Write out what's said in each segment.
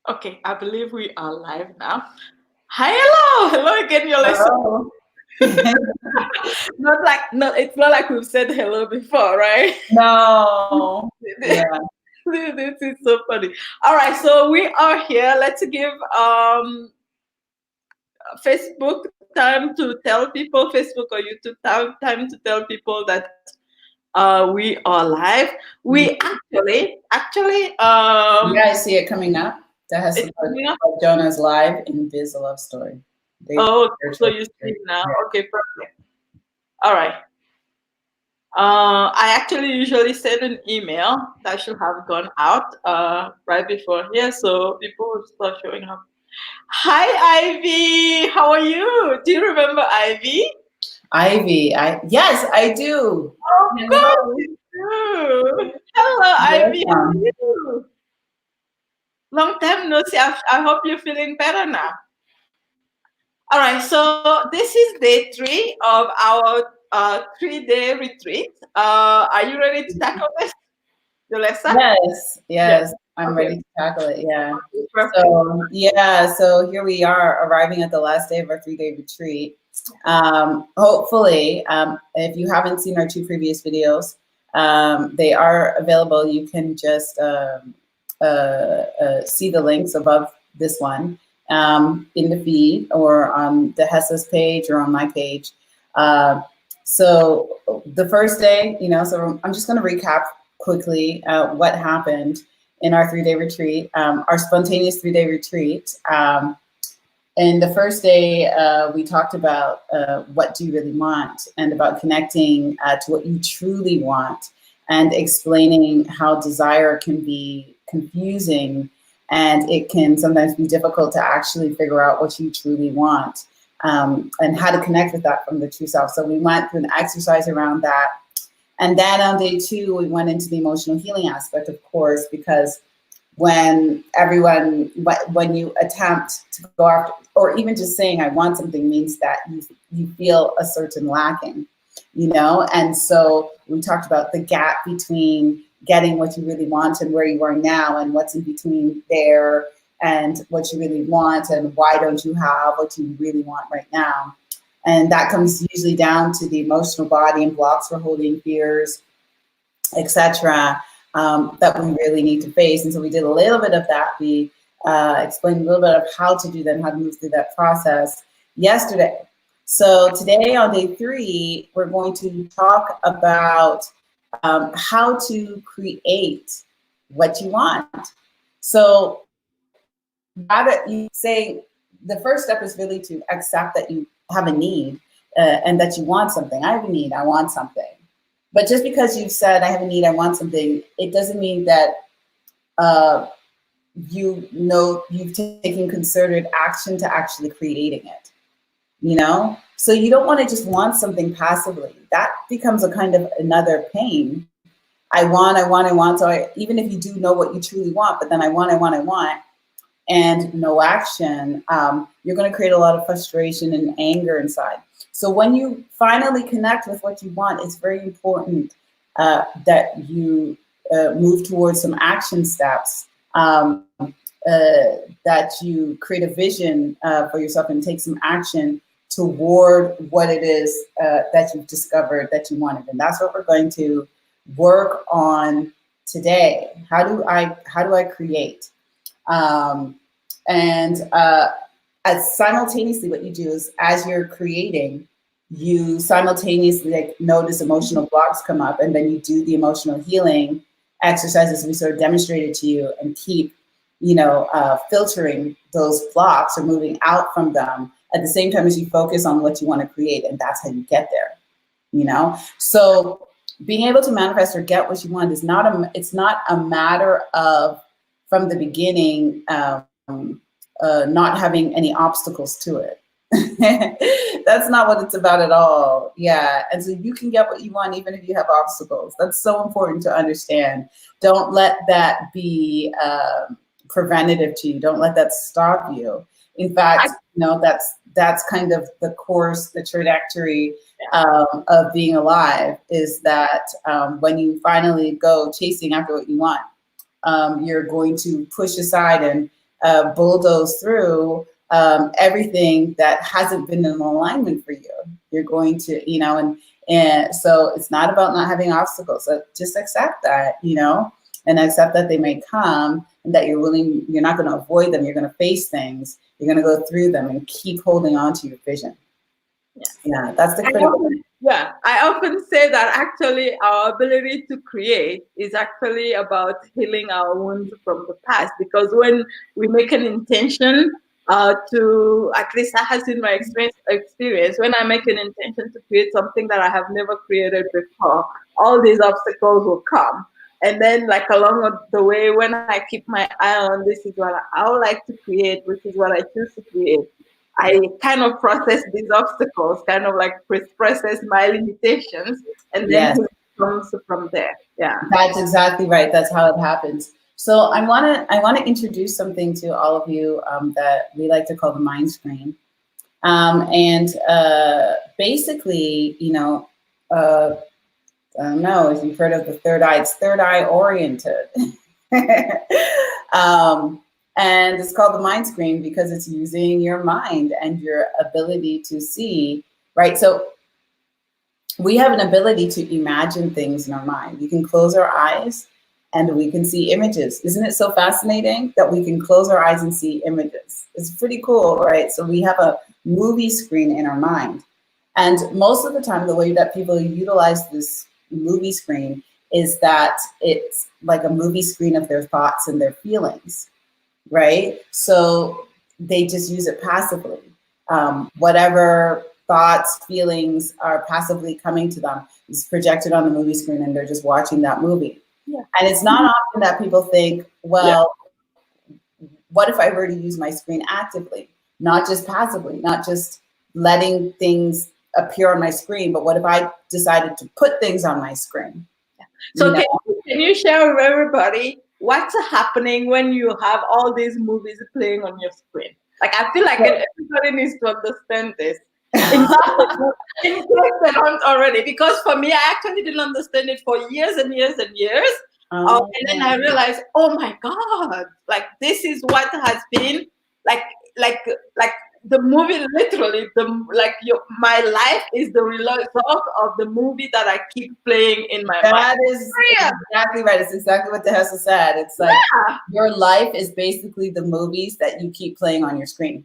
Okay, I believe we are live now. Hi, hello, hello again, Yolessa. Hello. Not like no, it's not like we've said hello before, right? No. Yeah. This is so funny. All right, so we are here. Let's give Facebook time to tell people, Facebook or YouTube time to tell people that we are live. Mhm. We actually You guys see it coming up? That has to it's put coming up. Jonah's live in Biz Love Story. They Oh, so virtual you see story. it now. Yeah. Okay, perfect. All right. I actually usually send an email that should have gone out right before here, so people will start showing up. Hi, Ivy. How are you? Do you remember Ivy? Ivy. Yes, I do. Of course Hello. you do. Hello, Ivy. How are Welcome. you? Long time no see. I hope you're feeling better now. All right. So this is day 3 of our 3-day retreat. Are you ready to tackle this, Yolessa? Yes, Yes. yes. I'm Okay. ready to tackle it. Yeah. Perfect. So here we are arriving at the last day of our 3-day retreat. Hopefully, if you haven't seen our 2 previous videos, they are available. You can just see the links above this one in the feed or on the Hessa's page or on my page. So the first day, so I'm just going to recap quickly what happened in our 3-day retreat, our spontaneous 3-day retreat. And the first day, we talked about what do you really want and about connecting to what you truly want and explaining how desire can be confusing and it can sometimes be difficult to actually figure out what you truly want and how to connect with that from the true self. So we went through an exercise around that. And then on day 2, we went into the emotional healing aspect, of course, because when you attempt to go after, or even just saying I want something means that you feel a certain lacking, and so we talked about the gap between getting what you really want and where you are now and what's in between there and what you really want and why don't you have what you really want right now. And that comes usually down to the emotional body and blocks for holding, fears, etc., that we really need to face. And so we did a little bit of that. We explained a little bit of how to do that and how to move through that process yesterday. So today on day 3, we're going to talk about how to create what you want. So rather you say the first step is really to accept that you have a need and that you want something. I have a need, I want something. But just because you've said I have a need, I want something, it doesn't mean that you've taken concerted action to actually creating it. So you don't want to just want something passively. That becomes a kind of another pain. I want. So even if you do know what you truly want, but then I want, and no action, you're going to create a lot of frustration and anger inside. So when you finally connect with what you want, it's very important that you move towards some action steps, that you create a vision for yourself and take some action toward what it is that you've discovered that you wanted. And that's what we're going to work on today. How do I create? As simultaneously, what you do is as you're creating, you simultaneously notice emotional blocks come up, and then you do the emotional healing exercises we sort of demonstrated to you, and keep, filtering those blocks or moving out from them at the same time as you focus on what you want to create, and that's how you get there. So being able to manifest or get what you want is it's not a matter of from the beginning not having any obstacles to it. That's not what it's about at all. Yeah. And so you can get what you want even if you have obstacles. That's so important to understand. Don't let that be preventative to you. Don't let that stop you. In fact, that's kind of the course, the trajectory of being alive, is that when you finally go chasing after what you want, you're going to push aside and bulldoze through everything that hasn't been in alignment for you. You're going to, and so it's not about not having obstacles. So just accept that, and accept that they may come, and that you're not going to avoid them. You're going to face things. You're going to go through them and keep holding on to your vision. Yeah, that's the critical. I often say that actually our ability to create is actually about healing our wounds from the past, because when we make an intention to, at least that has been my experience, when I make an intention to create something that I have never created before, all these obstacles will come. And then, like, along the way, when I keep my eye on this is what I would like to create, which is what I choose to create, I kind of process these obstacles, kind of like process my limitations, and then it comes from there. Yeah, that's exactly right. That's how it happens. So I want to introduce something to all of you that we like to call the mind screen, and basically, I don't know if you've heard of the third eye. It's third eye oriented. And it's called the mind screen because it's using your mind and your ability to see, right? So we have an ability to imagine things in our mind. We can close our eyes and we can see images. Isn't it so fascinating that we can close our eyes and see images? It's pretty cool, right? So we have a movie screen in our mind. And most of the time, the way that people utilize this movie screen is that it's like a movie screen of their thoughts and their feelings, right? So they just use it passively. Whatever thoughts, feelings are passively coming to them is projected on the movie screen, and they're just watching that movie. Yeah. And it's not often that people think, well, what if I were to use my screen actively, not just passively, not just letting things appear on my screen, but what if I decided to put things on my screen? So can you share with everybody what's happening when you have all these movies playing on your screen? Like, I feel like everybody needs to understand this. In case they don't already, because for me, I actually didn't understand it for years and years and years. And then I realized, oh my God, like this is what has been like the movie, literally, my life is the result of the movie that I keep playing in my mind. That is exactly right. It's exactly what Dihessa said. It's like your life is basically the movies that you keep playing on your screen.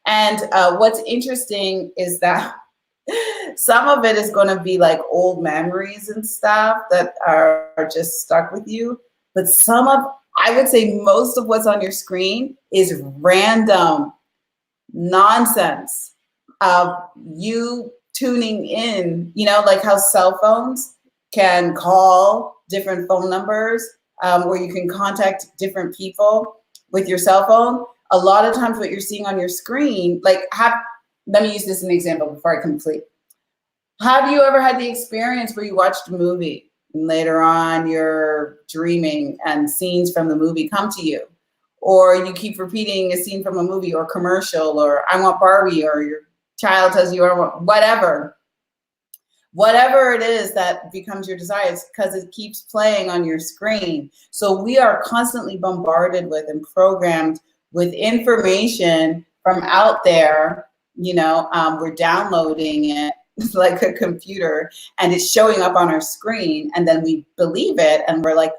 And what's interesting is that some of it is going to be like old memories and stuff that are just stuck with you. But I would say most of what's on your screen is random nonsense of you tuning in, like how cell phones can call different phone numbers where you can contact different people with your cell phone. A lot of times what you're seeing on your screen, let me use this as an example before I complete. Have you ever had the experience where you watched a movie and later on you're dreaming and scenes from the movie come to you? Or you keep repeating a scene from a movie or commercial, or I want Barbie, or your child tells you, I want whatever. Whatever it is that becomes your desire, it's because it keeps playing on your screen. So we are constantly bombarded with and programmed with information from out there. We're downloading it like a computer, and it's showing up on our screen, and then we believe it, and we're like,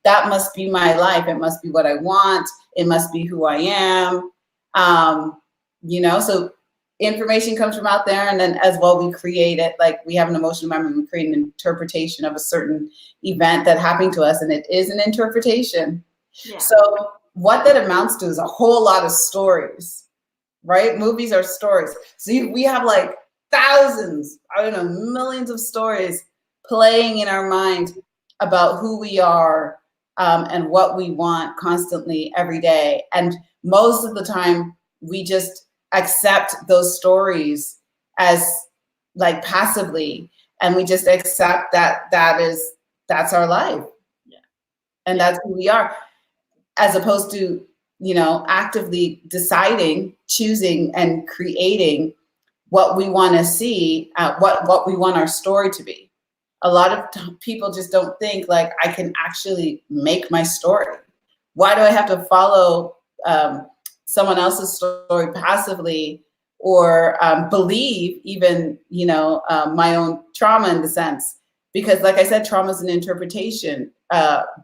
that must be my life. It must be what I want. It must be who I am. So information comes from out there, and then as well, we create it. Like, we have an emotional memory. We create an interpretation of a certain event that happened to us, and it is an interpretation. Yeah. So what that amounts to is a whole lot of stories, right? Movies are stories. So we have like thousands, millions of stories playing in our mind about who we are, and what we want constantly every day. And most of the time we just accept those stories as like passively, and we just accept that that's our life. Yeah. And that's who we are, as opposed to, actively deciding, choosing, and creating what we want to see, what we want our story to be. A lot of people just don't think like, I can actually make my story. Why do I have to follow someone else's story passively, or believe even, my own trauma in the sense? Because like I said, trauma is an interpretation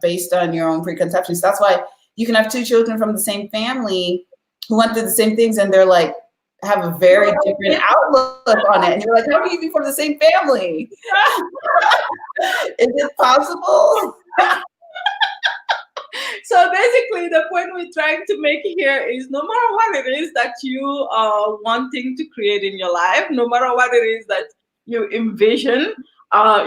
based on your own preconceptions. That's why you can have two children from the same family who went through the same things, and they're like, have a very different outlook on it. And you're like, how can you be from the same family? Is it possible? So basically, the point we're trying to make here is no matter what it is that you are wanting to create in your life, no matter what it is that you envision,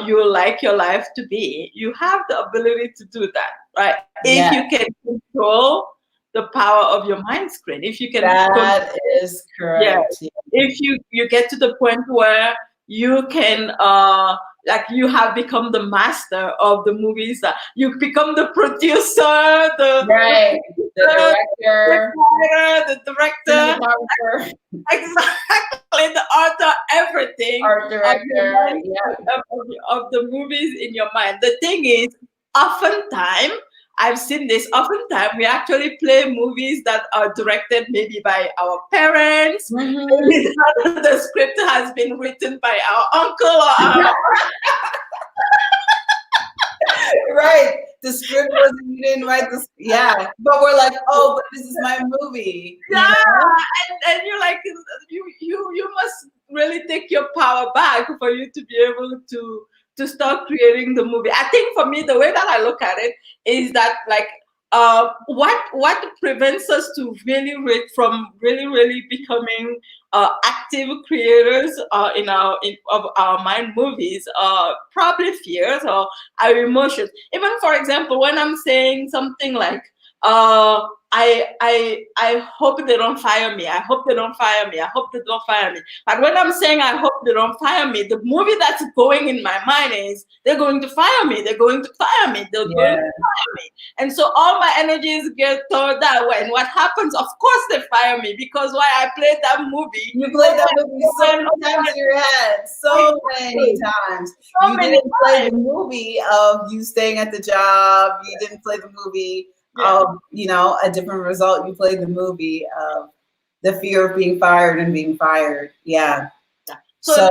you like your life to be, you have the ability to do that, right? If Yeah, you can control the power of your mind screen, if you can, that is yeah, correct. if you get to the point where you can like you have become the master of the movies, you become the producer, Right. The director, the director, cinematographer, exactly, the author, everything art of your director. mind, Yeah. of the movies in your mind. The thing is, oftentimes I've seen this. Oftentimes, we actually play movies that are directed maybe by our parents. Mm-hmm. Maybe the script has been written by our uncle or our Right. The script wasn't, you didn't write this. Yeah. But we're like, oh, but this is my movie, yeah, and you're like, you must really take your power back for you to be able to start creating the movie. I think for me, the way that I look at it is that like what prevents us to from really becoming active creators of our mind movies, probably fears or our emotions. Even for example, when I'm saying something like I hope they don't fire me. I hope they don't fire me. I hope they don't fire me. But when I'm saying I hope they don't fire me, the movie that's going in my mind is they're going to fire me. They're going to fire me. They're going to Yeah. fire me. And so all my energies get toward that way. And what happens? Of course they fire me because why I played that movie. You played that movie so many times in your head. So many times. So You many didn't play times. the movie of you staying at the job. You didn't play the movie Yeah. of, a different result. You played the movie of the fear of being fired and being fired. Yeah. So, So,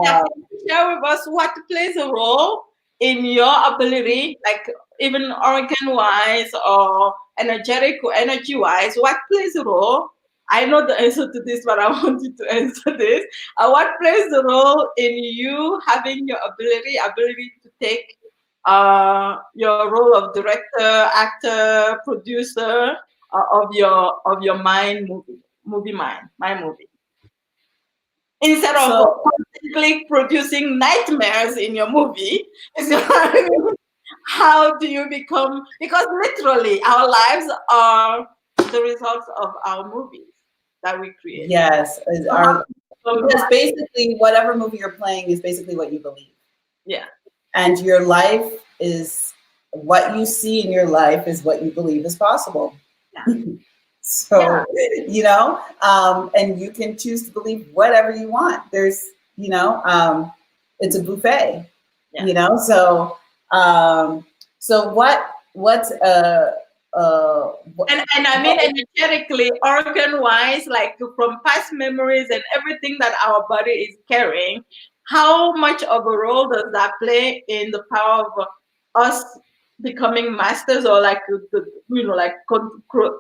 can you share with us what plays a role in your ability, like even organ wise or energy wise? What plays a role? I know the answer to this, but I want you to answer this. What plays the role in you having your ability to take your role of director, actor, producer of your mind movie mind, my movie? Instead of so constantly producing nightmares in your movie, how do you become? Because literally, our lives are the results of our movies that we create. yes, So how because basically whatever movie you're playing is basically what you believe. yeah, And your life is what you see in your life is what you believe is possible. yeah, So, and you can choose to believe whatever you want. There's, it's a buffet, yeah. So, what's And I mean energetically, organ wise, like from past memories and everything that our body is carrying, how much of a role does that play in the power of us becoming masters or like like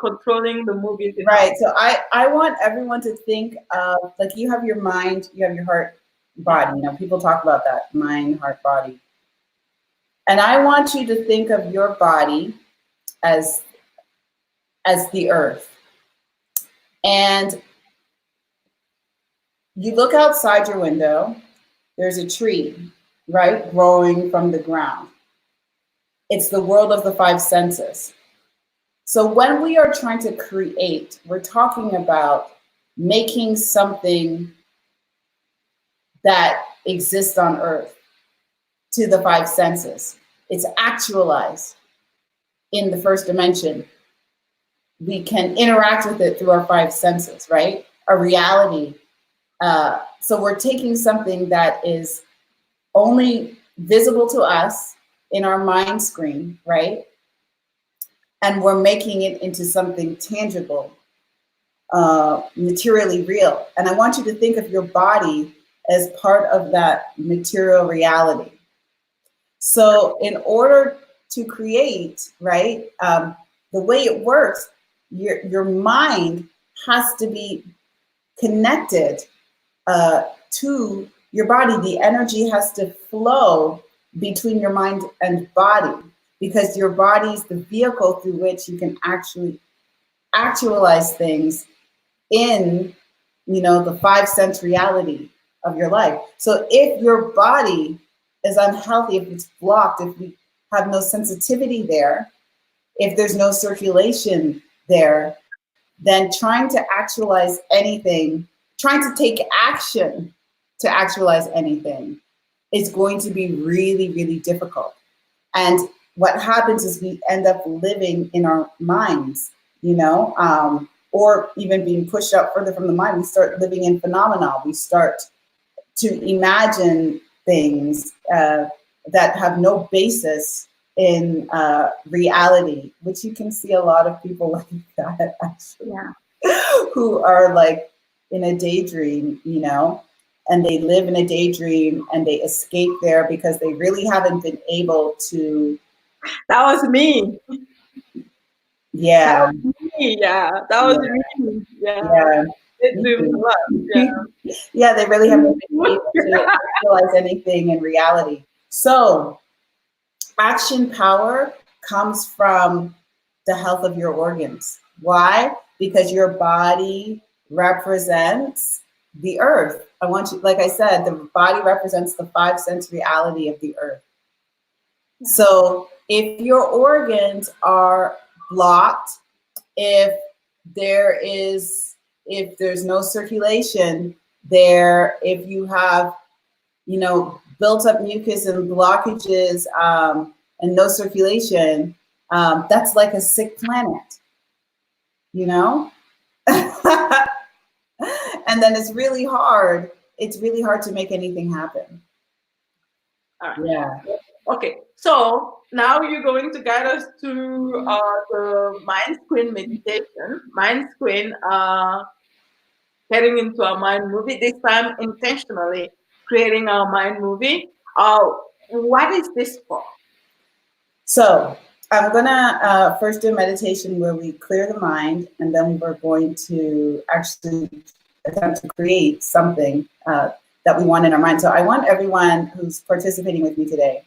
controlling the movies in our right? So I want everyone to think of, like, you have your mind, you have your heart, body. People talk about that, mind, heart, body. And I want you to think of your body as the earth. And you look outside your window, there's a tree, right, growing from the ground. It's the world of the five senses. So when we are trying to create, we're talking about making something that exists on earth to the five senses. It's actualized in the first dimension. We can interact with it through our five senses, right? A reality. So we're taking something that is only visible to us in our mind screen, right? and we're making it into something tangible, materially real. And I want you to think of your body as part of that material reality. So in order to create, right, the way it works, your mind has to be connected to your body. The energy has to flow between your mind and body, because your body is the vehicle through which you can actually actualize things in, the 5 sense reality of your life. So if your body is unhealthy, if it's blocked, if we have no sensitivity there, if there's no circulation there, then trying to actualize anything, trying to take action to actualize anything is going to be really, really difficult. And what happens is we end up living in our minds, or even being pushed out further from the mind. We start living in phenomena. We start to imagine things that have no basis in reality, which you can see a lot of people like that, actually, Yeah. who are like in a daydream, and they live in a daydream and they escape there because they really haven't been able to. That was me. That Yeah. was me. Yeah. That was me. Yeah. Yeah. It Me dreams a too. lot. Yeah. Yeah, they really haven't been able to realize anything in reality. So action power comes from the health of your organs. Why? Because your body represents the earth. I want you, like I said, the body represents the 5 sense reality of the earth. So if your organs are blocked, if there's no circulation there, if you have, built up mucus and blockages, and no circulation, that's like a sick planet, and then it's really hard to make anything happen. All right. Yeah. Okay. So now you're going to guide us to the mind screen meditation. Mind screen, getting into our mind movie. This time, intentionally creating our mind movie. What is this for? So I'm gonna first do a meditation where we clear the mind, and then we're going to actually attempt to create something that we want in our mind. So I want everyone who's participating with me today,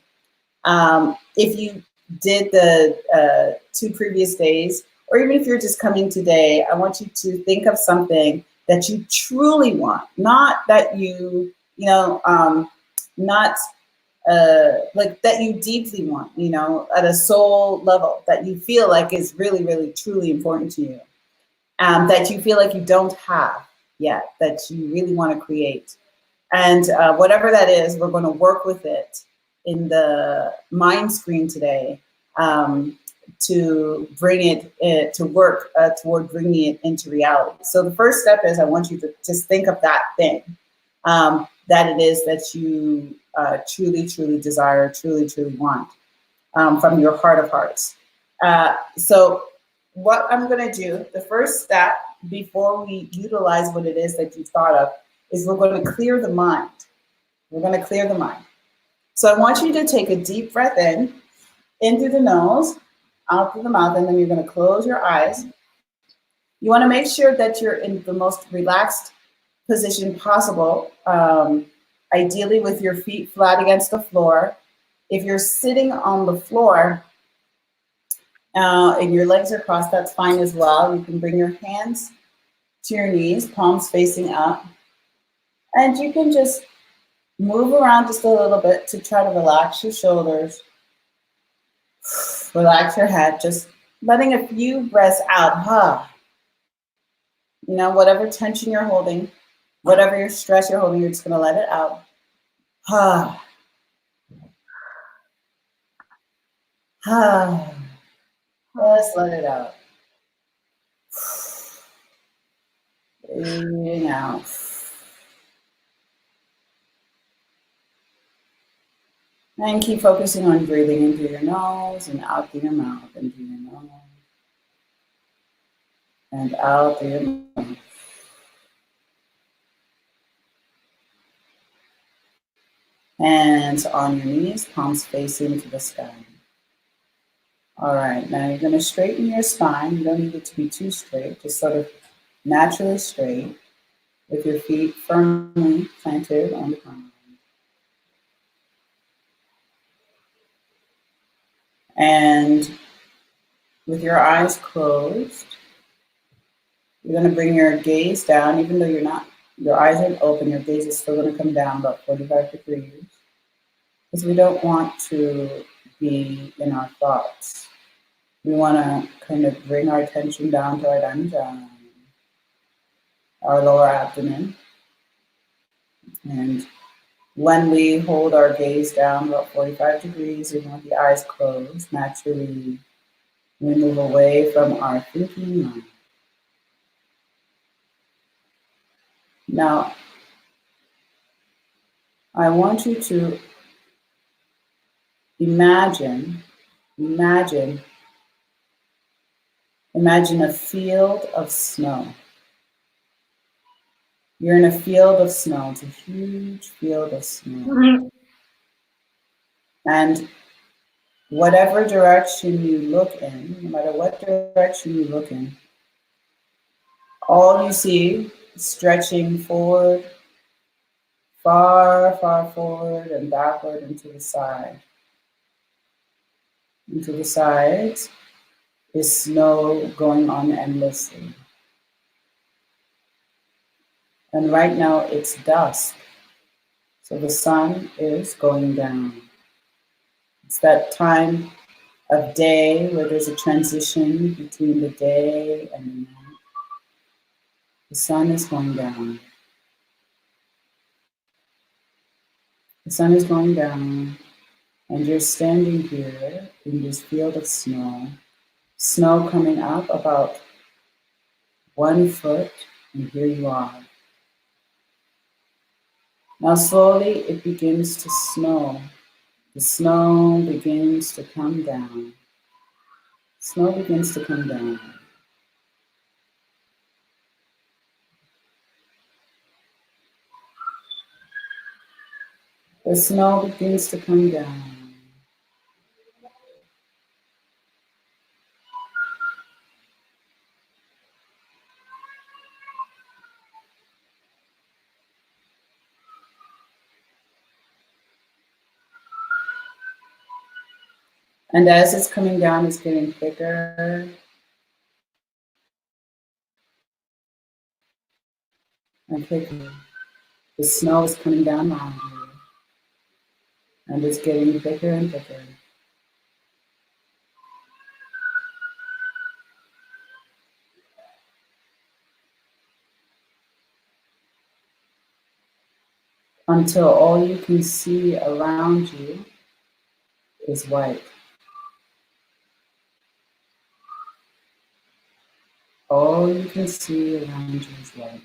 if you did the 2 previous days, or even if you're just coming today, I want you to think of something that you truly want, not that not like that you deeply want, at a soul level, that you feel like is really, really, truly important to you, that you feel like you don't have yet, that you really want to create. And whatever that is, we're going to work with it in the mind screen today, to bring it to work toward bringing it into reality. So the first step is, I want you to just think of that thing that it is that you truly, truly desire, truly, truly want, from your heart of hearts. So what I'm going to do, the first step before we utilize what it is that you thought of, is we're going to clear the mind. We're going to clear the mind. So I want you to take a deep breath in through the nose, out through the mouth, and then you're going to close your eyes. You want to make sure that you're in the most relaxed position possible, ideally with your feet flat against the floor. If you're sitting on the floor and your legs are crossed, that's fine as well. You can bring your hands to your knees, palms facing up, and you can just move around just a little bit to try to relax your shoulders, relax your head, just letting a few breaths out. Whatever tension you're holding, whatever your stress you're holding, you're just going to let it out. Just let it out. Breathing out. And keep focusing on breathing in through your nose and out through your mouth, in through your nose and out through your mouth. Hands on your knees, palms facing to the sky. All right, now you're going to straighten your spine. You don't need it to be too straight, just sort of naturally straight with your feet firmly planted on the ground. And with your eyes closed, you're going to bring your gaze down, even though your eyes aren't open, your gaze is still going to come down about 45 degrees. Because we don't want to be in our thoughts. We want to kind of bring our attention down to our danjana, our lower abdomen. And when we hold our gaze down about 45 degrees, even with the eyes closed, naturally we move away from our thinking mind. Now, I want you to imagine a field of snow. You're in a field of snow. It's a huge field of snow. Mhm. And whatever direction you look in, no matter what direction you look in, all you see stretching forward, far, far forward and backward into the side. Into the sides is snow going on endlessly. And right now it's dusk, so the sun is going down. It's that time of day where there's a transition between the day and the night. The sun is going down. The sun is going down, and you're standing here in this field of snow, snow coming up about 1 foot, and here you are. Now slowly it begins to snow. The snow begins to come down. Snow begins to come down. The snow begins to come down. And as it's coming down, it's getting thicker and thicker. The snow is coming down on you, and it's getting thicker and thicker. Until all you can see around you is white. All you can see around you is white.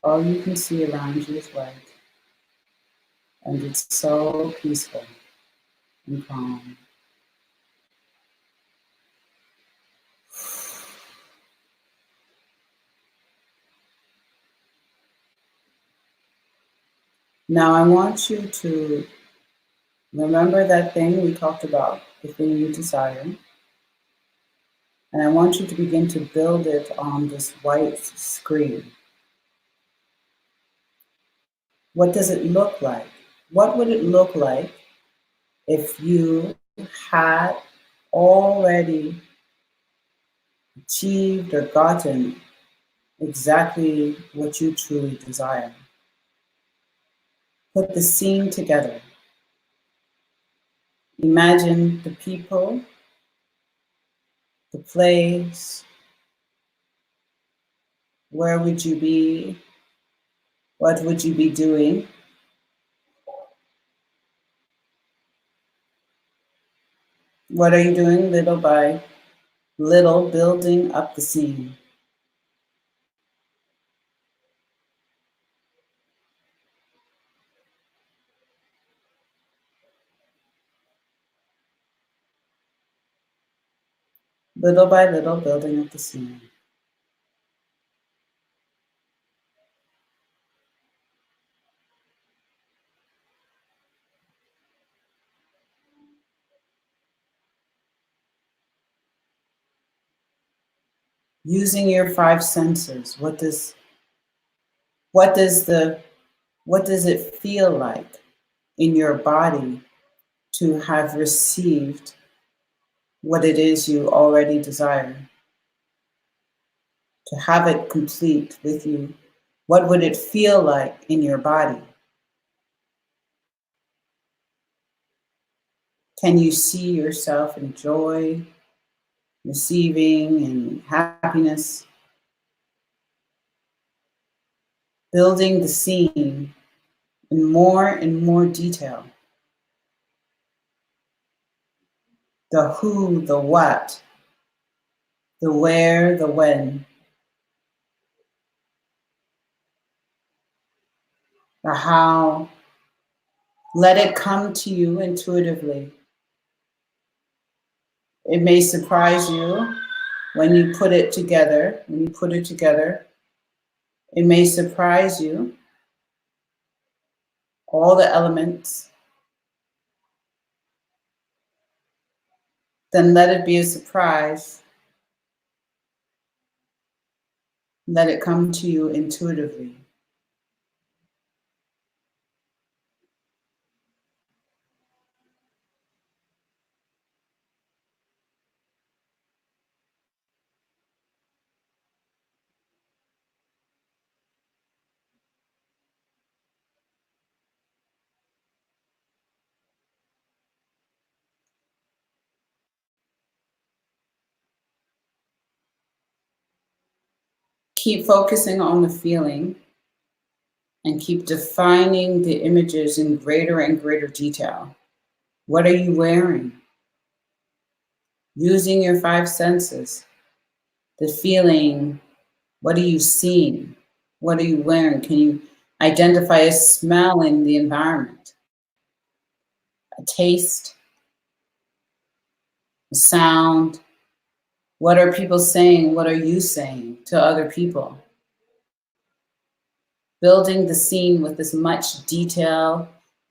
All you can see around you is white. And it's so peaceful and calm. Now I want you to remember that thing we talked about, the thing you desire. And I want you to begin to build it on this white screen. What does it look like? What would it look like if you had already achieved or gotten exactly what you truly desire? Put the scene together. Imagine the people, the place. Where would you be? What would you be doing? What are you doing little by little, building up the scene? Little by little, building up the scene. Using your five senses, what does the what does it feel like in your body to have received what it is you already desire, to have it complete with you? What would it feel like in your body? Can you see yourself in joy, receiving, and happiness? Building the scene in more and more detail. The who, the what, the where, the when, the how. Let it come to you intuitively. It may surprise you when you put it together. When you put it together, it may surprise you, all the elements. Then let it be a surprise. Let it come to you intuitively. Keep focusing on the feeling and keep defining the images in greater and greater detail. What are you wearing? Using your five senses, the feeling, what are you seeing? What are you wearing? Can you identify a smell in the environment, a taste, a sound? What are people saying? What are you saying to other people? Building the scene with as much detail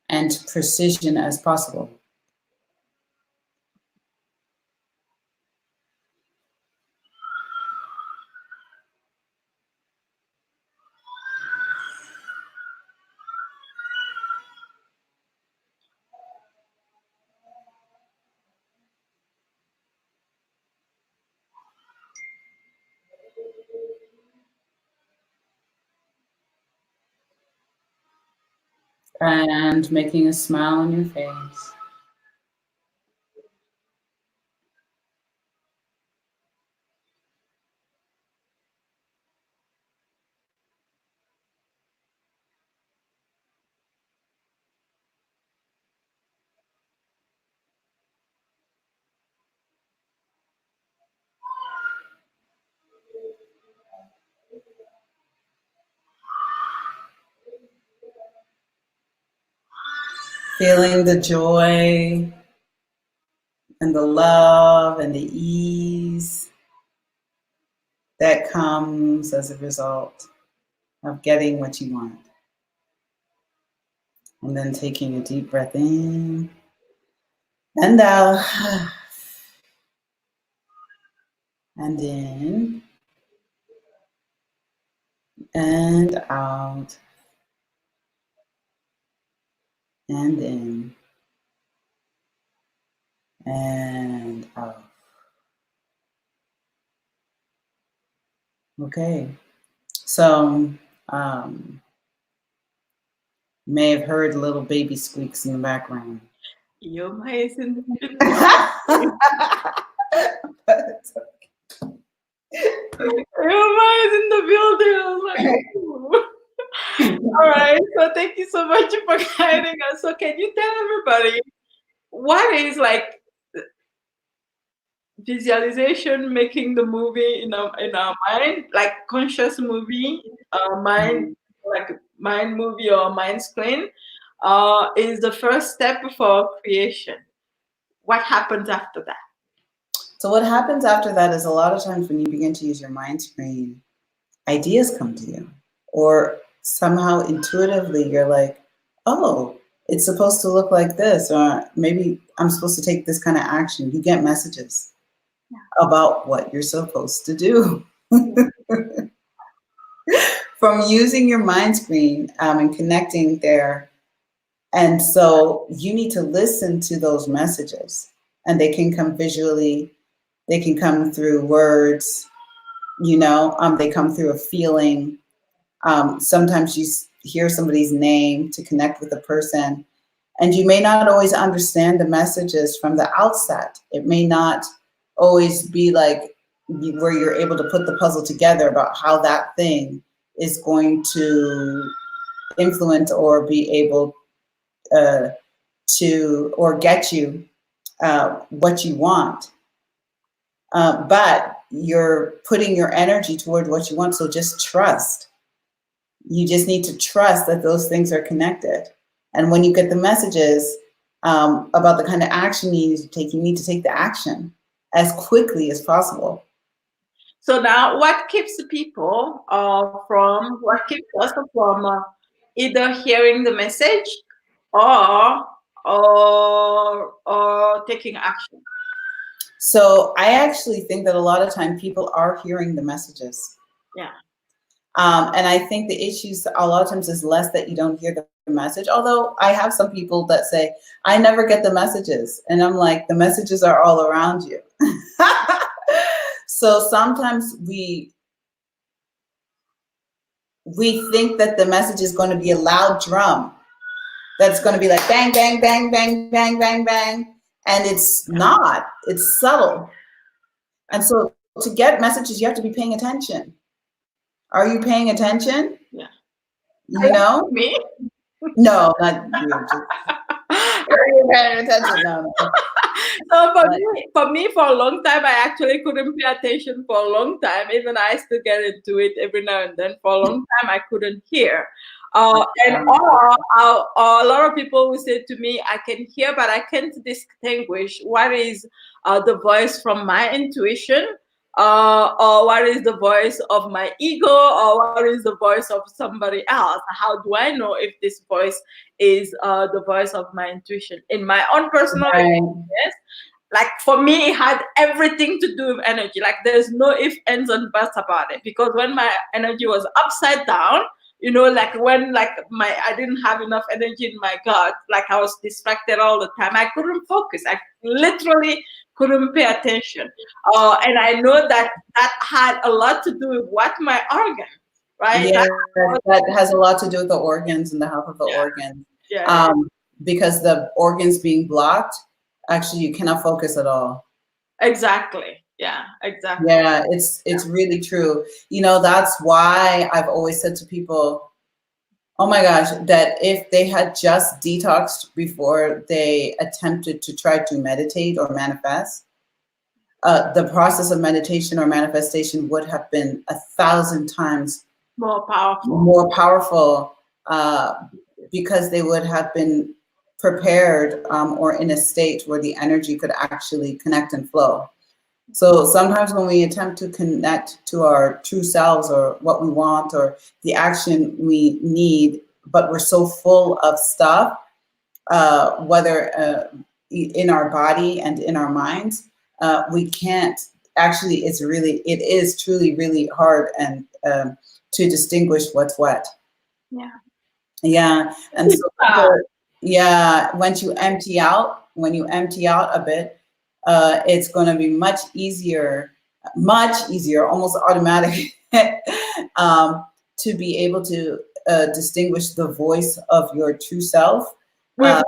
and precision as possible. And making a smile on your face. Feeling the joy and the love and the ease that comes as a result of getting what you want. And then taking a deep breath in and out, and in and out, and in and out. Okay, so you may have heard little baby squeaks in the background. Yoma is in the Yoma is in the building. I was like, ooh. All right. So thank you so much for guiding us. So can you tell everybody what is like visualization making the movie in our mind, like conscious movie, mind, like mind movie or mind screen, is the first step for creation. What happens after that? So what happens after that is a lot of times when you begin to use your mind screen, ideas come to you, or somehow intuitively you're like, oh, it's supposed to look like this, or maybe I'm supposed to take this kind of action. You get messages about what you're supposed to do from using your mind screen and connecting there. And so you need to listen to those messages, and they can come visually, they can come through words, they come through a feeling. Sometimes you hear somebody's name to connect with a person, and you may not always understand the messages from the outset. It may not always be like where you're able to put the puzzle together about how that thing is going to influence or be able to or get you what you want. But you're putting your energy toward what you want. So just trust. You just need to trust that those things are connected. And when you get the messages about the kind of action you need to take the action as quickly as possible. So now, what keeps people what keeps us from either hearing the message or taking action? So I actually think that a lot of time people are hearing the messages. Yeah. And I think the issues a lot of times is less that you don't hear the message. Although I have some people that say, I never get the messages. And I'm like, the messages are all around you. So sometimes we think that the message is going to be a loud drum that's going to be like bang, bang, bang, bang, bang, bang, bang. And it's not. It's subtle. And so to get messages, you have to be paying attention. Are you paying attention? Yeah. You know? Me? No, not you. Are you paying attention? No. So for me, for a long time, I actually couldn't pay attention for a long time. Even I still get into it every now and then. For a long time, I couldn't hear. And a lot of people will say to me, I can hear, but I can't distinguish what is the voice from my intuition, or what is the voice of my ego, or what is the voice of somebody else. How do I know if this voice is the voice of my intuition? In my own personal experience, like for me, it had everything to do with energy. Like there's no ifs, ands, and buts about it. Because when my energy was upside down, like when I didn't have enough energy in my gut, like I was distracted all the time. I couldn't focus. I literally couldn't pay attention. And I know that had a lot to do with what my organ, right? Yeah, that has a lot to do with the organs and the health of the organs. Yeah. Because the organs being blocked, actually you cannot focus at all. Exactly. Yeah, exactly. Yeah, it's really true. That's why I've always said to people, oh my gosh, that if they had just detoxed before they attempted to try to meditate or manifest, the process of meditation or manifestation would have been 1,000 times more powerful, because they would have been prepared or in a state where the energy could actually connect and flow. So sometimes when we attempt to connect to our true selves or what we want or the action we need, but we're so full of stuff, whether in our body and in our minds, we can't actually, it is truly really hard and to distinguish what's what. Yeah. Yeah. And so, once you empty out, a bit, it's going to be much easier, almost automatic, to be able to distinguish the voice of your true self versus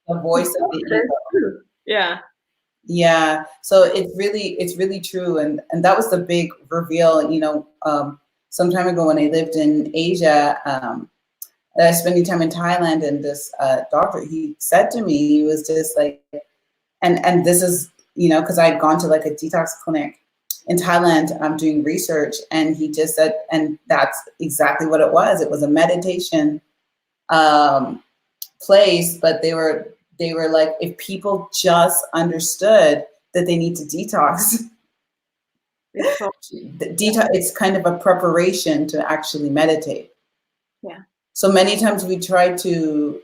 the voice of the ego. Yeah. Yeah. So it's really true. And that was the big reveal, some time ago when I lived in Asia, spending time in Thailand, and this doctor, he said to me, he was just like, and this is, because I'd gone to like a detox clinic in Thailand, I'm doing research, and he just said, and that's exactly what it was. It was a meditation place, but they were like, if people just understood that they need to detox, it's kind of a preparation to actually meditate. Yeah. So many times we try to,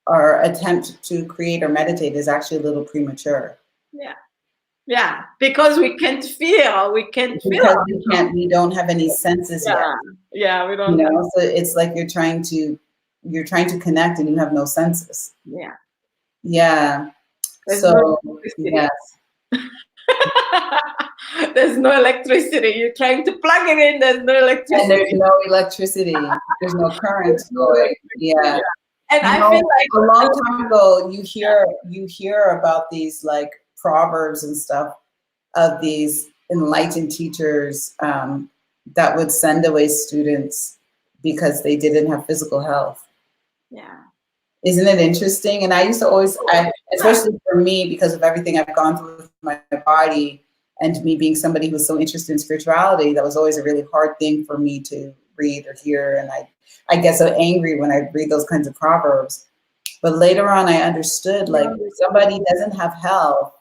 our attempt to create or meditate is actually a little premature. Yeah. Yeah, because we can't feel. We don't have any senses yet. Yeah, we don't. So it's like you're trying to connect and you have no senses. Yeah. Yeah. There's so no yes. There's no electricity. You're trying to plug it in. There's no electricity. And there's no electricity. There's no current going. Yeah. And I feel like a long time ago, you hear about these like proverbs and stuff of these enlightened teachers that would send away students because they didn't have physical health. Yeah. Isn't it interesting? And I used to always, especially for me, because of everything I've gone through with my body and me being somebody who's so interested in spirituality, that was always a really hard thing for me to read or hear. And I get so angry when I read those kinds of proverbs. But later on, I understood, like, if somebody doesn't have health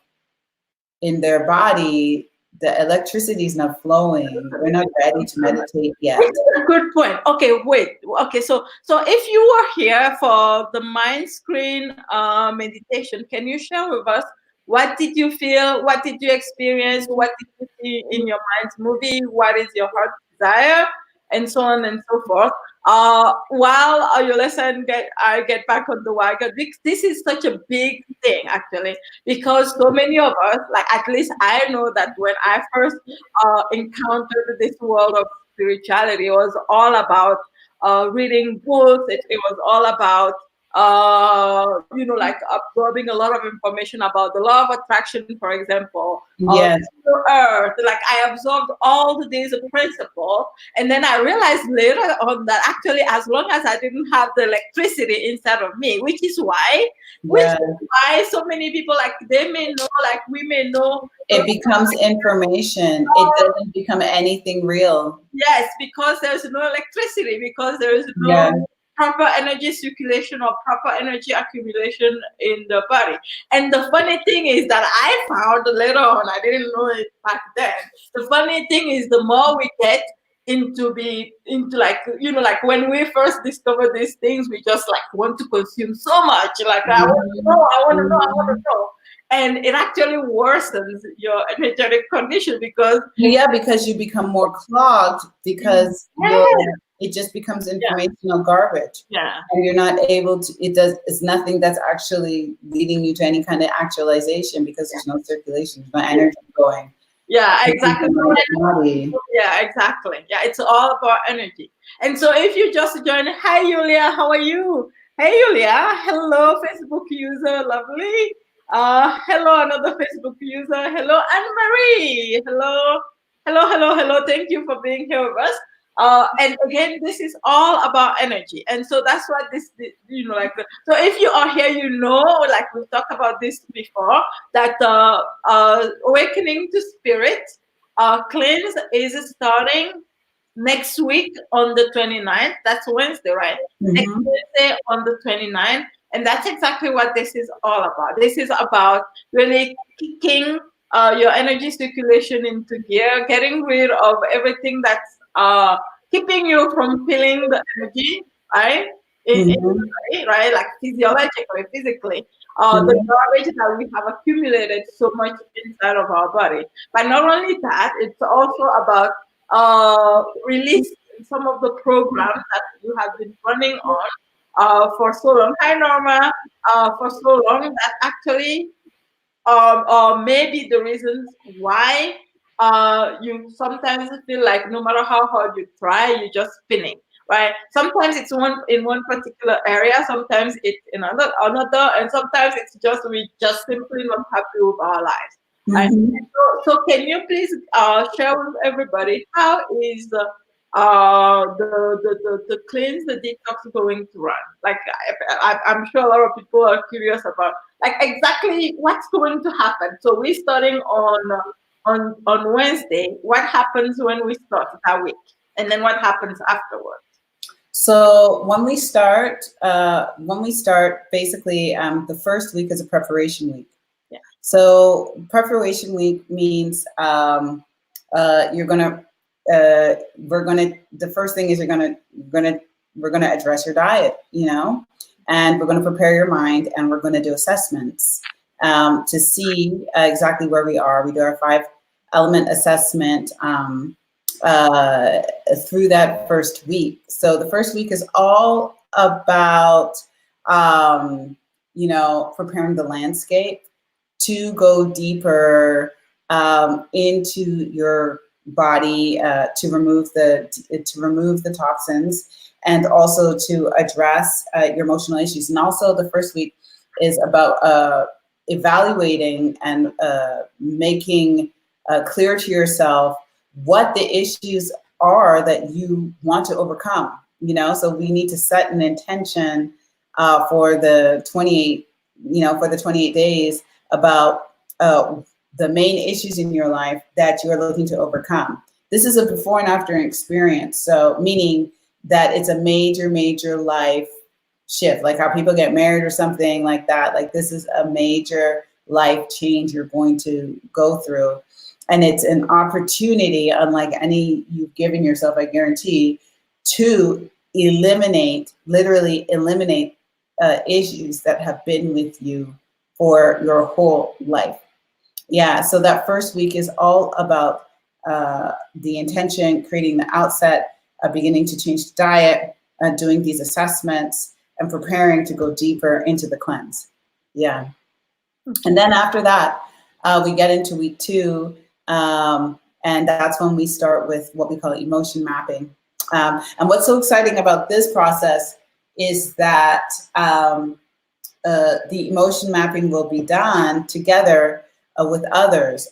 in their body, the electricity is not flowing. We're not ready to meditate yet. Good point. Okay, wait. Okay, so if you were here for the mind screen meditation, can you share with us what did you feel? What did you experience? What did you see in your mind's movie? What is your heart desire? And so on and so forth. While Yolessa and I get back on the wagon, this is such a big thing, actually, because so many of us, like at least I know that when I first encountered this world of spirituality, it was all about reading books. It was all about like absorbing a lot of information about the law of attraction, for example. Yes. Earth. Like I absorbed all these principles, and then I realized later on that actually, as long as I didn't have the electricity inside of me, which is why so many people, like they may know, like we may know, it becomes information. It doesn't become anything real. Yes, because there's no electricity, because there is no proper energy circulation or proper energy accumulation in the body. And the funny thing is that I found later on, I didn't know it back then. The funny thing is, the more we get into like when we first discovered these things, we just like want to consume so much. Like I want to know. And it actually worsens your energetic condition because you become more clogged because it just becomes informational garbage. Yeah. And you're not able to, it's nothing that's actually leading you to any kind of actualization because there's no circulation, there's no energy going. Yeah, exactly. Yeah, exactly. Yeah, it's all about energy. And so if you just joined, hi Julia, how are you? Hey Julia, hello Facebook user, lovely. Hello another Facebook user. Hello Anne-Marie. Hello. Thank you for being here with us. And again, this is all about energy, and so that's what this so if you are here, like we've talked about this before, that awakening to spirit cleanse is starting next week on the 29th. That's Wednesday, right? Mm-hmm. Next Wednesday on the 29th. And that's exactly what this is all about. This is about really kicking your energy circulation into gear, getting rid of everything that's keeping you from feeling the energy, right? In the body, right? Like physiologically, physically. The garbage that we have accumulated so much inside of our body. But not only that, it's also about releasing some of the programs that you have been running on for so long. Hi Norma, for so long, that actually maybe the reasons why you sometimes feel like no matter how hard you try, you're just spinning, right? Sometimes it's in one particular area, sometimes it's in another, and sometimes it's just we just simply not happy with our lives. Right? So can you please share with everybody how is the cleanse, the detox going to run? Like I'm sure a lot of people are curious about like exactly what's going to happen. So we're starting on Wednesday. What happens when we start that week, and then what happens afterwards? So when we start, basically, the first week is a preparation week. Yeah. So preparation week means you're gonna, the first thing is we're gonna address your diet, and we're gonna prepare your mind, and we're gonna do assessments to see exactly where we are. We do our 5-element assessment. Uh, Through that first week. So the first week is all about, preparing the landscape to go deeper into your body, to remove the toxins, and also to address your emotional issues. And also the first week is about evaluating and making clear to yourself what the issues are that you want to overcome. So we need to set an intention for the 28 days about the main issues in your life that you are looking to overcome. This is a before and after experience. So meaning that it's a major life shift, like how people get married or something like that. Like this is a major life change you're going to go through. And it's an opportunity, unlike any you've given yourself, I guarantee, to literally eliminate issues that have been with you for your whole life. Yeah, so that first week is all about the intention, creating the outset, beginning to change the diet, doing these assessments, and preparing to go deeper into the cleanse. Yeah. And then after that, we get into week 2. And that's when we start with what we call emotion mapping. And what's so exciting about this process is that the emotion mapping will be done together with others,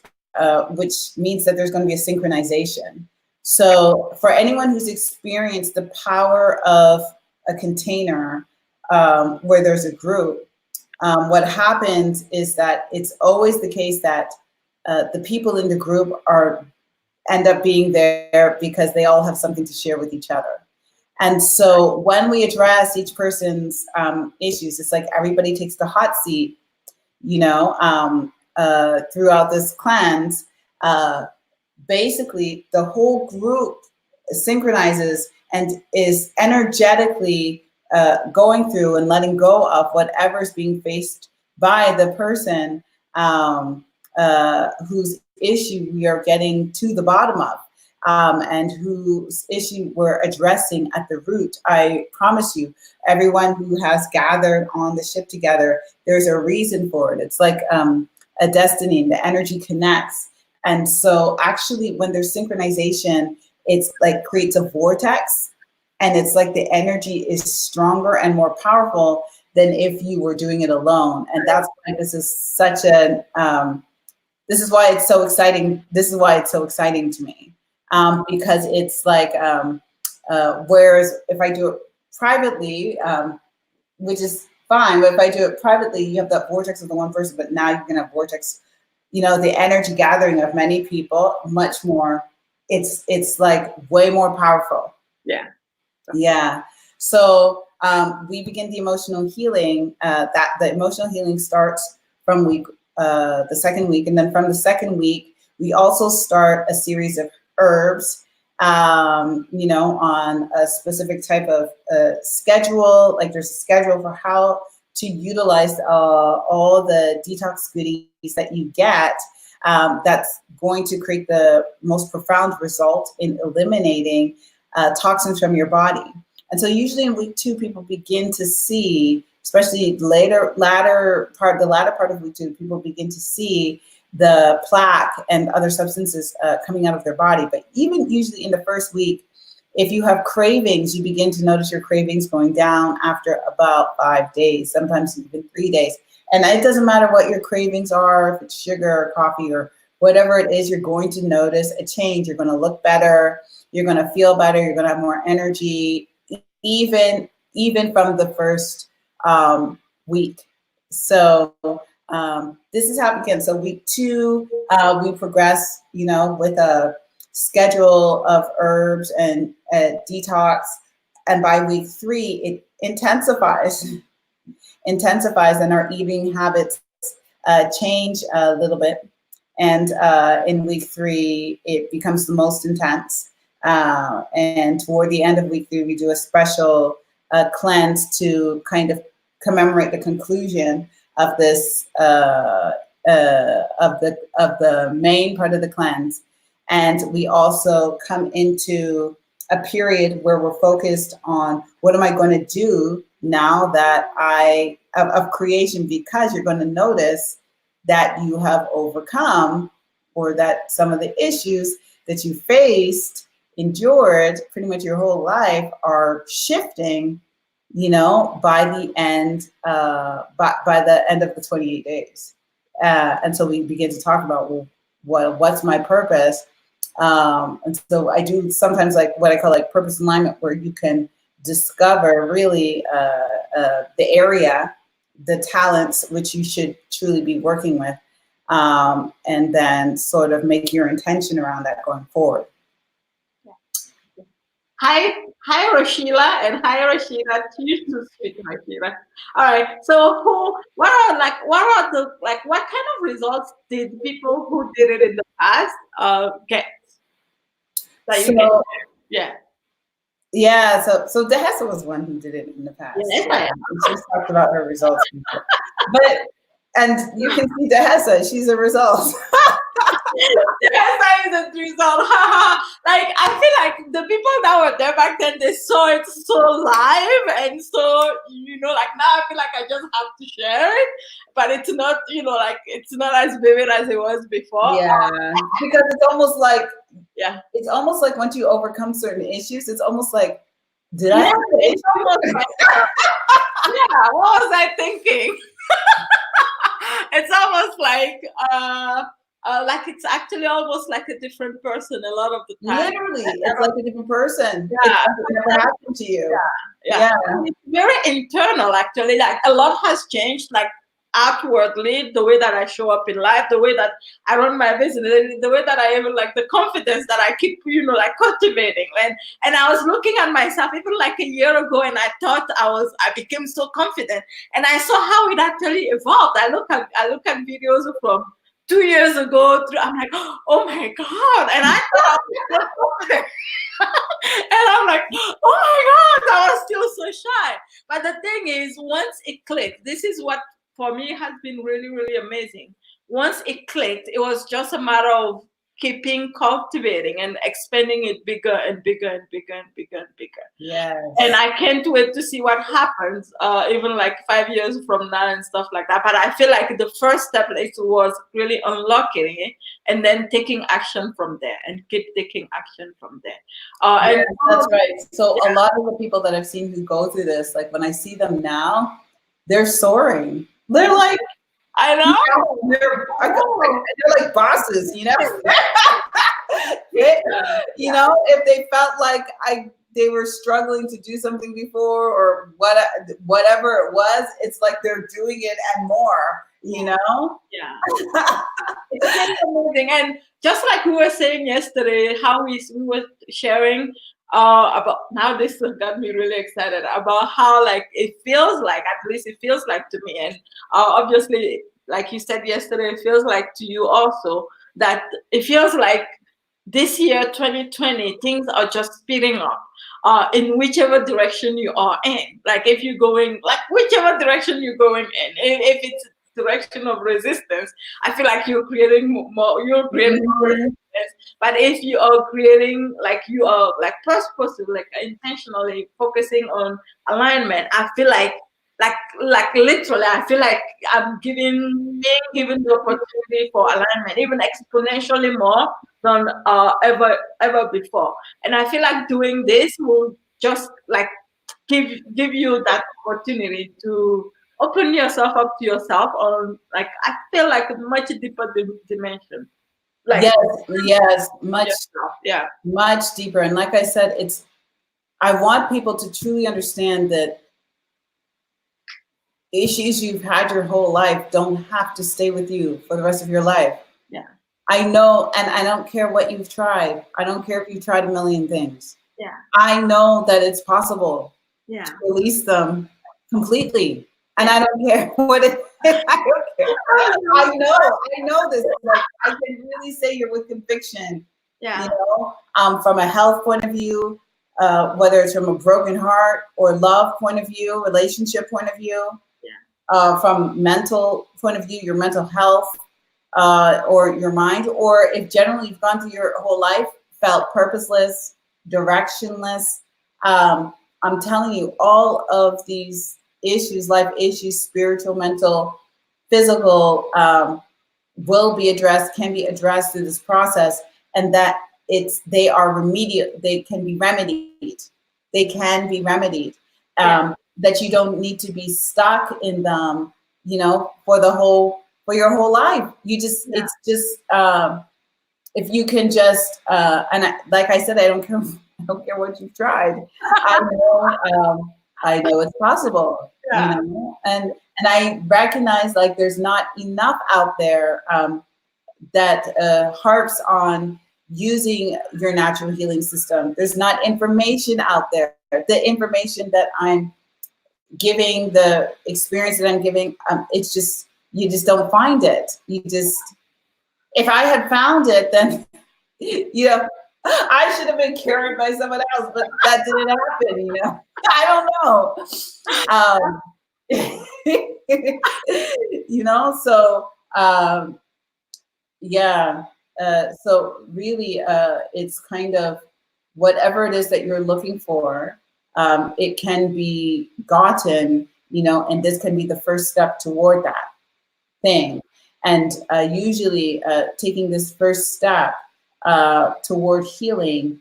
which means that there's going to be a synchronization. So for anyone who's experienced the power of a container where there's a group, what happens is that it's always the case that the people in the group end up being there because they all have something to share with each other. And so when we address each person's issues, it's like everybody takes the hot seat, throughout this cleanse. Basically, the whole group synchronizes and is energetically going through and letting go of whatever's being faced by the person whose issue we are getting to the bottom of, and whose issue we're addressing at the root. I promise you, everyone who has gathered on the ship together, there's a reason for it. It's like a destiny, the energy connects. And so actually when there's synchronization, it's like creates a vortex, and it's like the energy is stronger and more powerful than if you were doing it alone. And that's why this is such a, this is why it's so exciting. This is why it's so exciting to me, because it's like, whereas if I do it privately, which is fine, but if I do it privately, you have that vortex of the one person, but now you can have vortex, the energy gathering of many people, much more. It's like way more powerful. Yeah. Yeah. So we begin the emotional healing. That the emotional healing starts from the second week, and then from the second week, we also start a series of herbs, on a specific type of schedule. Like there's a schedule for how to utilize all the detox goodies that you get. That's going to create the most profound result in eliminating toxins from your body. And so usually in week 2, people begin to see, especially the latter part of week 2, people begin to see the plaque and other substances coming out of their body. But even usually in the first week, if you have cravings, you begin to notice your cravings going down after about 5 days, sometimes even 3 days. And it doesn't matter what your cravings are, if it's sugar or coffee or whatever it is, you're going to notice a change. You're going to look better. You're going to feel better. You're going to have more energy, even from the first week. So this is how it begins. So week 2, we progress, with a schedule of herbs and detox. And by week 3, it intensifies, and our eating habits change a little bit. And in week 3, it becomes the most intense. And toward the end of week 3, we do a special cleanse to kind of commemorate the conclusion of this of the main part of the cleanse. And we also come into a period where we're focused on what am I going to do now that of creation, because you're going to notice that you have overcome, or that some of the issues that you faced, endured pretty much your whole life, are shifting, by the end of the 28 days. And so we begin to talk about, well, what's my purpose? And so I do sometimes like what I call like purpose alignment, where you can discover really the area, the talents which you should truly be working with, and then sort of make your intention around that going forward. Hi, Roshila, and hi, Roshila. She's too sweet, Roshila. All right. So, what kind of results did people who did it in the past get? Yeah. Yeah, so Dihessa was one who did it in the past. Yes, I am. She just talked about her results. And you can see Dihessa, she's a result. Dihessa is a result. Like, I feel like the people that were there back then, they saw it so live, and so like now I feel like I just have to share it, but it's not, it's not as vivid as it was before. Yeah, because it's almost like, it's almost like once you overcome certain issues, it's almost like, did I? It's almost like, what was I thinking? It's almost like it's actually almost like a different person a lot of the time. Literally, it's like a different person. Yeah, it never happened to you. Yeah. It's very internal, actually. Like, a lot has changed. Like, outwardly, the way that I show up in life, the way that I run my business, the way that I even like the confidence that I keep, like cultivating. And I was looking at myself even like a year ago, and I thought I became so confident, and I saw how it actually evolved. I look at videos from 2 years ago. I'm like, oh my God. And I thought I was so confident. And I'm like, oh my God, I was still so shy. But the thing is, once it clicked, this is what for me has been really, really amazing. Once it clicked, it was just a matter of keeping cultivating and expanding it bigger and bigger and bigger and bigger and bigger. Yes. And I can't wait to see what happens, even like 5 years from now and stuff like that. But I feel like the first step was really unlocking it and then taking action from there, and keep taking action from there. Yes, that's right. So a lot of the people that I've seen who go through this, like when I see them now, they're soaring. They're like, I know. They're like bosses, if they felt like they were struggling to do something before, or whatever it was, it's like they're doing it and more, Yeah. It's amazing. And just like we were saying yesterday, how we were sharing about, now this has got me really excited about how, like, it feels like, at least it feels like to me, and obviously, like you said yesterday, it feels like to you also, that it feels like this year 2020 things are just speeding up in whichever direction you are in. Like, if you're going, like, whichever direction you're going in, if it's direction of resistance, I feel like you're creating more resistance. But if you are creating, like, you are like purposeful, like intentionally focusing on alignment, I feel like literally, I feel like I'm being given the opportunity for alignment, even exponentially more than ever before. And I feel like doing this will just like give you that opportunity to open yourself up to yourself on, like, I feel like a much deeper dimension. Like Yes, yes, much, yourself. Yeah. much deeper. And like I said, I want people to truly understand that issues you've had your whole life don't have to stay with you for the rest of your life. Yeah. I know, and I don't care what you've tried. I don't care if you've tried a million things. Yeah. I know that it's possible Yeah. to release them completely. And Yeah. I don't care what it is. I don't care. I know this. Like, I can really say you're with conviction, Yeah. you know, from a health point of view, whether it's from a broken heart or love point of view, relationship point of view, from mental point of view, your mental health, or your mind, or if generally you've gone through your whole life, felt purposeless, directionless. I'm telling you, all of these issues, life issues, spiritual, mental, physical, will be addressed, can be addressed through this process, and that they are remedial, they can be remedied. They can be remedied. That you don't need to be stuck in them, for your whole life. It's just, if you can just, like I said, I don't care. I don't care what you've tried. I know it's possible. Yeah. And I recognize, like, there's not enough out there, that harps on using your natural healing system. There's not information out there. The information that I'm giving, the experience that I'm giving, it's just, you just don't find it. If I had found it, then, I should have been cured by someone else, but that didn't happen. I don't know. So, yeah. So really, it's kind of whatever it is that you're looking for, it can be gotten, and this can be the first step toward that thing. And usually, taking this first step toward healing,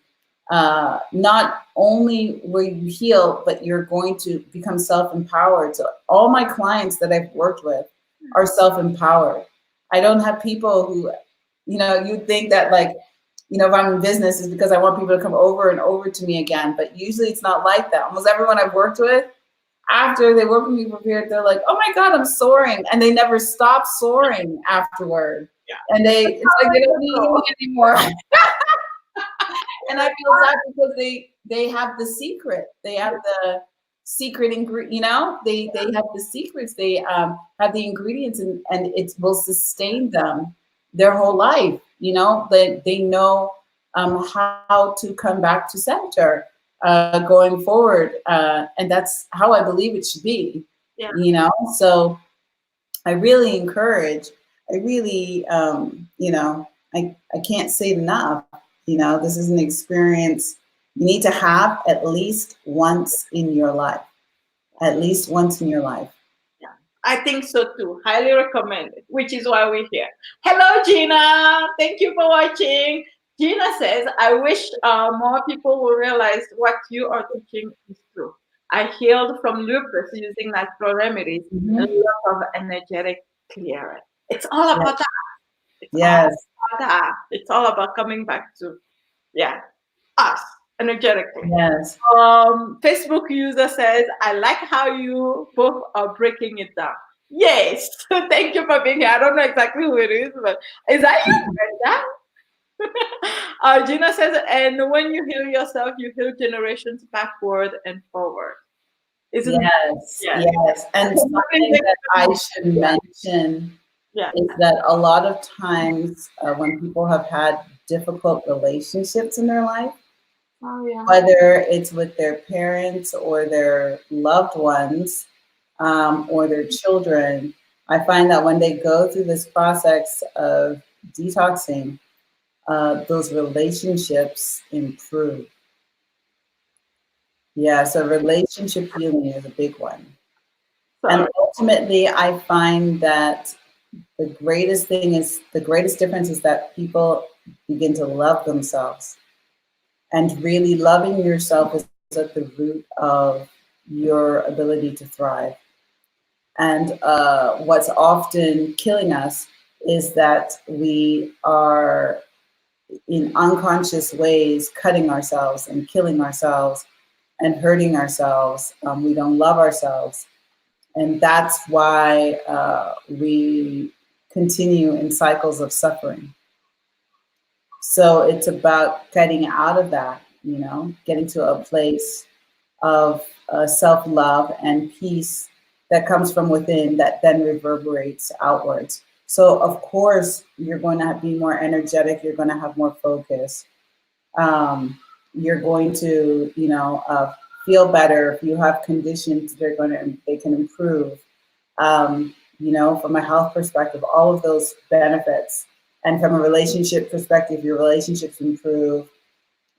not only will you heal, but you're going to become self-empowered. So all my clients that I've worked with are self-empowered. I don't have people who, you think that, like, if I'm in business, is because I want people to come over and over to me again. But usually it's not like that. Almost everyone I've worked with, after they work with me for a period, they're like, "Oh my God, I'm soaring," and they never stop soaring afterward. Yeah. And it's like they don't need me anymore. And I feel that because they have the secret. They have the secret ingredient. They have the secrets. They have the ingredients, and it will sustain them their whole life. They know how to come back to center going forward, and that's how I believe it should be. Yeah. So I really encourage. I really, I can't say it enough. This is an experience you need to have at least once in your life. At least once in your life. Yeah, I think so too. Highly recommend it, which is why we're here. Hello, Gina. Thank you for watching. Gina says, I wish more people will realize what you are teaching is true. I healed from lupus using natural remedies and a lot of energetic clearance. It's all about that. It's all about that. It's all about coming back to, us energetically. Yes. Facebook user says, I like how you both are breaking it down. Yes. Thank you for being here. I don't know exactly who it is, but is that you, Brenda? Gina says, and when you heal yourself, you heal generations backward and forward. Isn't yes. And something that I should mention is that a lot of times when people have had difficult relationships in their life, whether it's with their parents or their loved ones, or their children, I find that when they go through this process of detoxing, those relationships improve. Yeah, so relationship healing is a big one. And ultimately, I find that the greatest difference is that people begin to love themselves. And really loving yourself is at the root of your ability to thrive. And what's often killing us is that we are in unconscious ways cutting ourselves and killing ourselves and hurting ourselves. We don't love ourselves. And that's why we continue in cycles of suffering. So it's about getting out of that, getting to a place of self-love and peace that comes from within that then reverberates outwards. So of course, you're going to be more energetic, you're going to have more focus. You're going to, feel better. If you have conditions, they can improve. From a health perspective, all of those benefits. And from a relationship perspective, your relationships improve,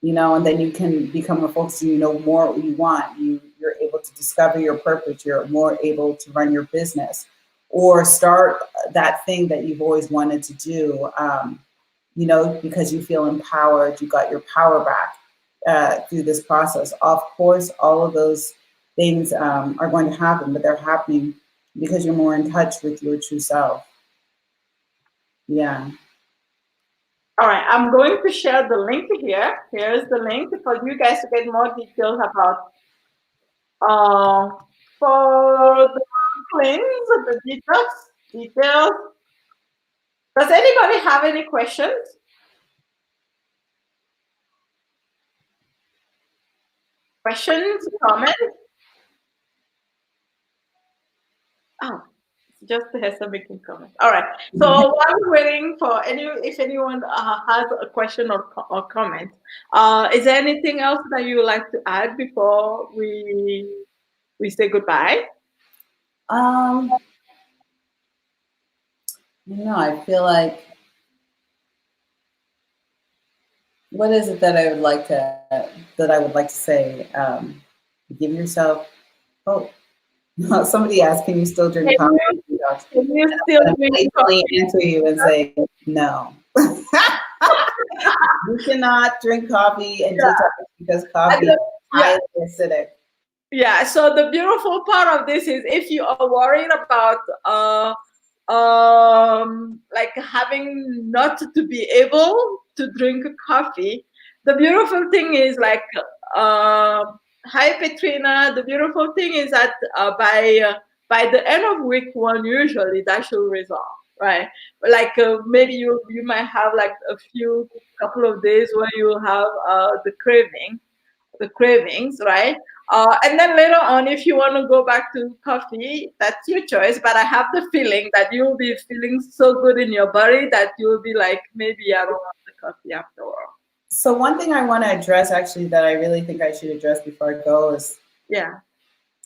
and then you can become more focused and you know more what you want. You're able to discover your purpose. You're more able to run your business or start that thing that you've always wanted to do, because you feel empowered. You got your power back through this process. Of course, all of those things are going to happen, but they're happening because you're more in touch with your true self. Yeah. All right, I'm going to share the link here. Here's the link for you guys to get more details about for the cleanse, the details. Does anybody have any questions? Questions, comments? Oh, it's just Hessa making comments. All right. So while we're waiting for if anyone has a question or comment, is there anything else that you would like to add before we say goodbye? I feel like, what is it that I would like to say? Give yourself hope. Somebody asked, "Can you still drink coffee?" Can you still drink coffee? Answer you and say no. You cannot drink coffee and detox because coffee is highly acidic. Yeah. So the beautiful part of this is if you are worried about like having not to be able to drink coffee, the beautiful thing is like hi Petrina, the beautiful thing is that by the end of week one usually that should resolve, right? Like maybe you might have like a couple of days where you have the cravings, right? And then later on, if you want to go back to coffee, that's your choice. But I have the feeling that you'll be feeling so good in your body that you'll be like, maybe I don't want the coffee after all. So one thing I want to address, actually, that I really think I should address before I go is,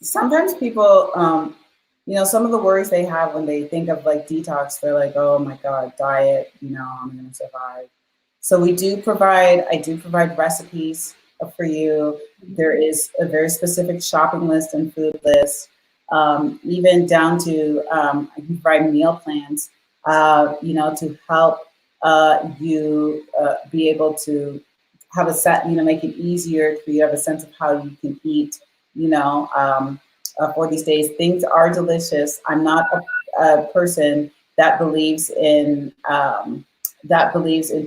sometimes people, some of the worries they have when they think of like detox, they're like, oh my God, diet, I'm going to survive. So I do provide recipes for you. There is a very specific shopping list and food list, even down to I can provide meal plans, to help you be able to have a set, make it easier for you to have a sense of how you can eat, for these days. Things are delicious. I'm not a person that believes in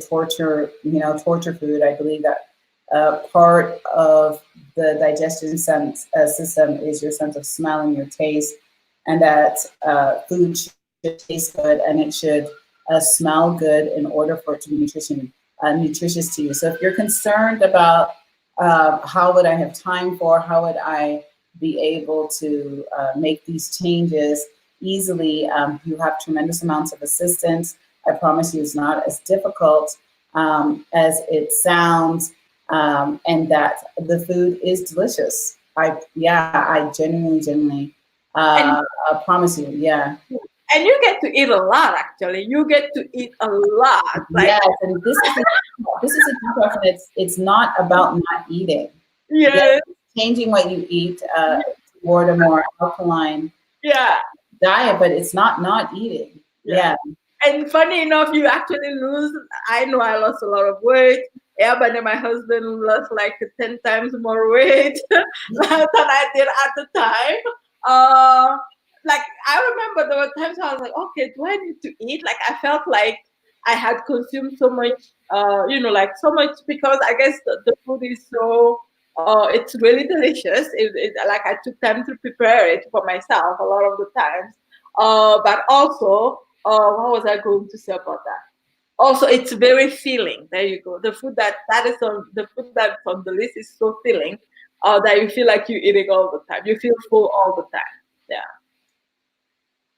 torture, torture food. I believe that part of the digestion system is your sense of smell and your taste, and that food should taste good and it should smell good in order for it to be nutritious to you. So if you're concerned about how would I have time how would I be able to make these changes easily, you have tremendous amounts of assistance. I promise you it's not as difficult as it sounds, and that the food is delicious. I genuinely promise you, yeah. And you get to eat a lot, actually. You get to eat a lot. Yes, and this is a detox, and it's not about not eating. Yes. Changing what you eat toward a more alkaline diet, but it's not eating. Yeah. And funny enough, you actually lose. I know I lost a lot of weight. Yeah, but then my husband lost like 10 times more weight than I did at the time. like I remember there were times I was like, okay, do I need to eat? Like I felt like I had consumed so much, like so much because I guess the food is so, it's really delicious. Like I took time to prepare it for myself a lot of the times. But also, what was I going to say about that? Also, it's very filling. There you go. The food that is on the food that's on the list is so filling, that you feel like you're eating all the time. You feel full all the time. Yeah.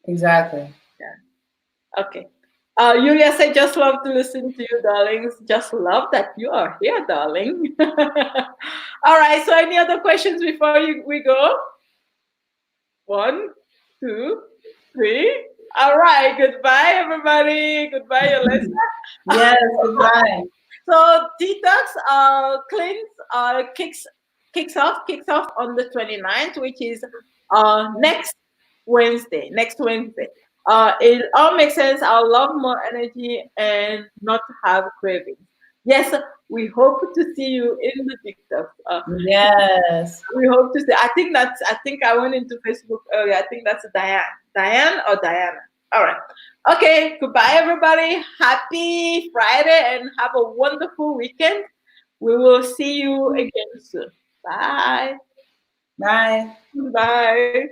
Exactly. Yeah. Okay. Julius, I just love to listen to you, darlings. Just love that you are here, darling. All right. So, any other questions before we go? One, two, three. All right. Goodbye, everybody. Goodbye, Yolessa. Yes, goodbye. So detox cleanse kicks off on the 29th, which is next Wednesday. Next Wednesday. It all makes sense. I'll love more energy and not have cravings. Yes, we hope to see you in the TikTok. Yes. We hope to see. I think I went into Facebook earlier. I think that's Diane. Diane or Diana. All right. Okay. Goodbye, everybody. Happy Friday and have a wonderful weekend. We will see you again soon. Bye. Bye. Bye.